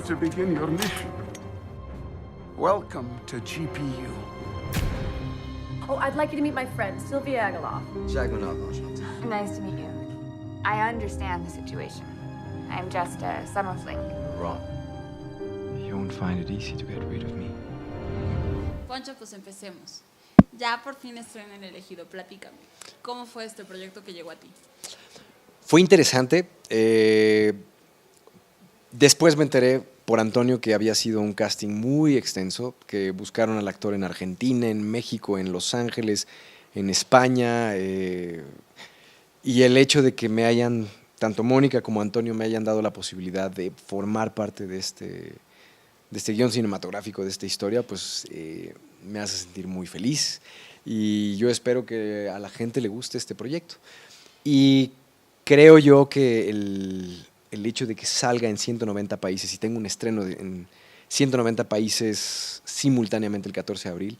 ready to begin your mission. Welcome to GPU. Oh, I'd like you to meet my friend, Sylvia Agaloff. Jacques Monod, enchanté. Nice to meet you. I understand the situation. I'm just a summer fling. Wrong. You won't find it easy to get rid of me. Poncho, pues empecemos. Ya por fin estoy en el elegido, platícame. ¿Cómo fue este proyecto que llegó a ti? Fue interesante. Después me enteré por Antonio que había sido un casting muy extenso, que buscaron al actor en Argentina, en México, en Los Ángeles, en España. Y el hecho de que me hayan, tanto Mónica como Antonio, me hayan dado la posibilidad de formar parte de este guión cinematográfico, de esta historia, pues me hace sentir muy feliz. Y yo espero que a la gente le guste este proyecto. Y creo yo que el hecho de que salga en 190 países y tenga un estreno en 190 países simultáneamente el 14 de abril,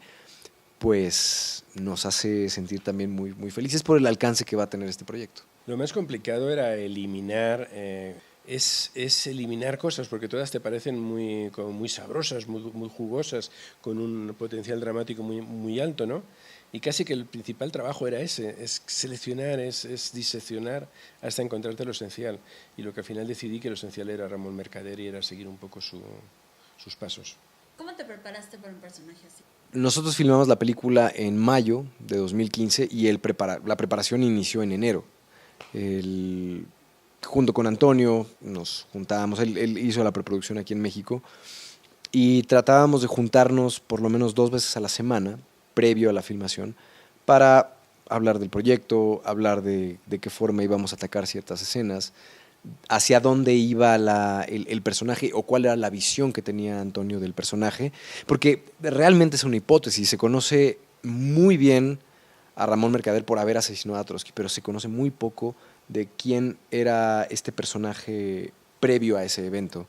pues nos hace sentir también muy, muy felices por el alcance que va a tener este proyecto. Lo más complicado era eliminar, es eliminar cosas, porque todas te parecen como muy sabrosas, muy jugosas, con un potencial dramático muy alto, ¿no? Y casi que el principal trabajo era ese, es seleccionar, es diseccionar hasta encontrarte lo esencial. Y lo que al final decidí que lo esencial era Ramón Mercader y era seguir un poco sus pasos. ¿Cómo te preparaste para un personaje así? Nosotros filmamos la película en mayo de 2015 y la preparación inició en enero. Junto con Antonio nos juntábamos, él hizo la preproducción aquí en México y tratábamos de juntarnos por lo menos 2 veces a la semana previo a la filmación para hablar del proyecto, hablar de qué forma íbamos a atacar ciertas escenas, hacia dónde iba el personaje o cuál era la visión que tenía Antonio del personaje, porque realmente es una hipótesis, se conoce muy bien a Ramón Mercader por haber asesinado a Trotsky, pero se conoce muy poco de quién era este personaje previo a ese evento.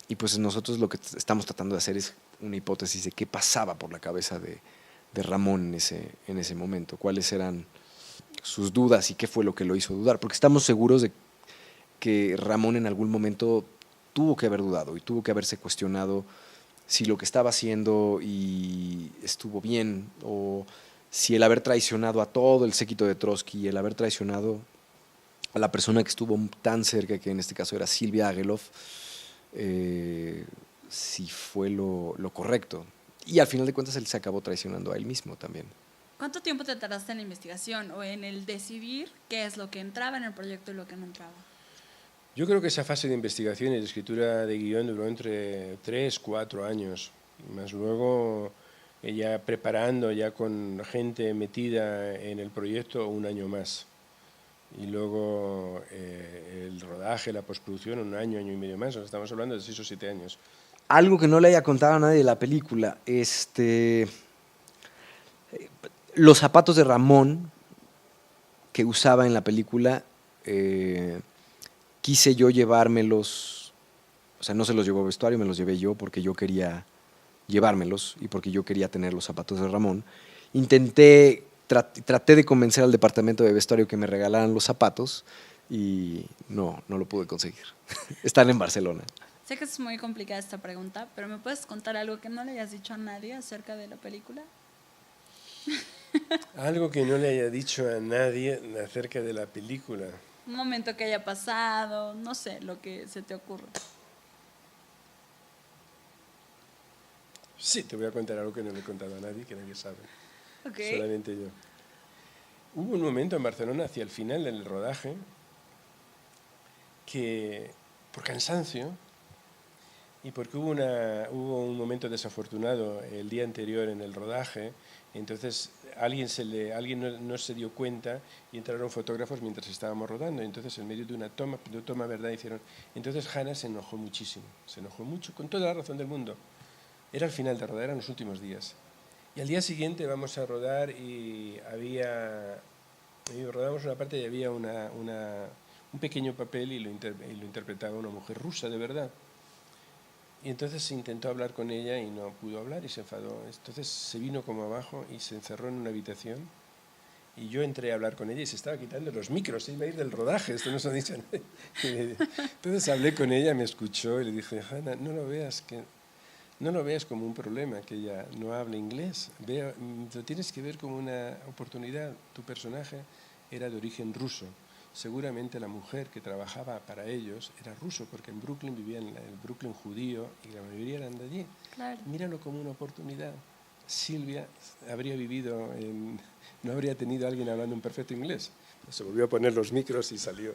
Y pues nosotros lo que estamos tratando de hacer es una hipótesis de qué pasaba por la cabeza de Ramón en ese momento, cuáles eran sus dudas y qué fue lo que lo hizo dudar, porque estamos seguros de que Ramón en algún momento tuvo que haber dudado y tuvo que haberse cuestionado si lo que estaba haciendo y estuvo bien, o si el haber traicionado a todo el séquito de Trotsky y el haber traicionado a la persona que estuvo tan cerca, que en este caso era Sylvia Agaloff, si fue lo correcto. Y al final de cuentas él se acabó traicionando a él mismo también. ¿Cuánto tiempo te tardaste en la investigación o en el decidir qué es lo que entraba en el proyecto y lo que no entraba? Yo creo que esa fase de investigación y de escritura de guión duró entre 3-4 años, más luego ya preparando, ya con gente metida en el proyecto, 1 año más. Y luego el rodaje, la postproducción, 1 año, año y medio más. Estamos hablando de 6 o 7 años. Algo que no le haya contado a nadie de la película, los zapatos de Ramón que usaba en la película, quise yo llevármelos, o sea, no se los llevó a vestuario, me los llevé yo porque yo quería llevármelos y porque yo quería tener los zapatos de Ramón. Traté de convencer al departamento de vestuario que me regalaran los zapatos y no lo pude conseguir. Están en Barcelona. Sé que es muy complicada esta pregunta, pero ¿me puedes contar algo que no le hayas dicho a nadie acerca de la película? Algo que no le haya dicho a nadie acerca de la película. Un momento que haya pasado, no sé, lo que se te ocurra. Sí, te voy a contar algo que no le he contado a nadie, que nadie sabe. Okay. Solamente yo. Hubo un momento en Barcelona, hacia el final del rodaje, que por cansancio y porque hubo un momento desafortunado el día anterior en el rodaje, entonces alguien no se dio cuenta y entraron fotógrafos mientras estábamos rodando. Entonces, en medio de una toma, ¿verdad? Hicieron. Entonces Hannah se enojó muchísimo, se enojó mucho, con toda la razón del mundo. Era el final de rodar, eran los últimos días. Y al día siguiente vamos a rodar y rodamos una parte y había un pequeño papel y lo interpretaba una mujer rusa, de verdad. Y entonces intentó hablar con ella y no pudo hablar y se enfadó. Entonces se vino como abajo y se encerró en una habitación Y yo entré a hablar con ella y se estaba quitando los micros, se iba a ir del rodaje, esto no se ha dicho a nadie. Entonces hablé con ella, me escuchó y le dije, Hannah, no lo veas como un problema que ella no hable inglés, lo tienes que ver como una oportunidad. Tu personaje era de origen ruso. Seguramente la mujer que trabajaba para ellos era ruso, porque en Brooklyn vivían en el Brooklyn judío y la mayoría eran de allí. Claro. Míralo como una oportunidad. Silvia habría vivido no habría tenido a alguien hablando un perfecto inglés. Se volvió a poner los micros y salió.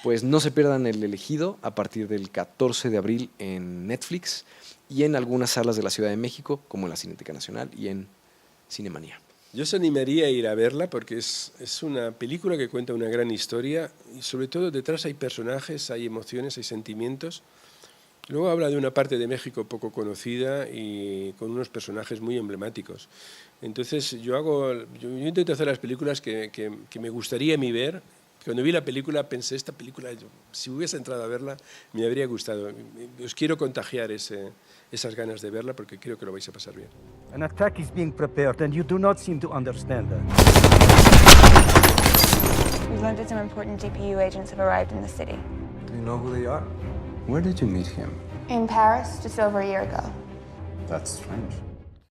Pues no se pierdan El Elegido a partir del 14 de abril en Netflix y en algunas salas de la Ciudad de México, como en la Cineteca Nacional y en Cinemanía. Yo os animaría a ir a verla porque es una película que cuenta una gran historia y sobre todo detrás hay personajes, hay emociones, hay sentimientos. Luego habla de una parte de México poco conocida y con unos personajes muy emblemáticos. Entonces yo intento hacer las películas que me gustaría a mí ver. Cuando vi la película pensé, esta película, si hubiese entrado a verla, me habría gustado. Os quiero contagiar esas ganas de verla porque creo que lo vais a pasar bien. An attack is being prepared and you do not seem to understand that. We've learned that some important GPU agents have arrived in the city. Do you know who they are? Where did you meet him? In Paris, just over a year ago. That's strange.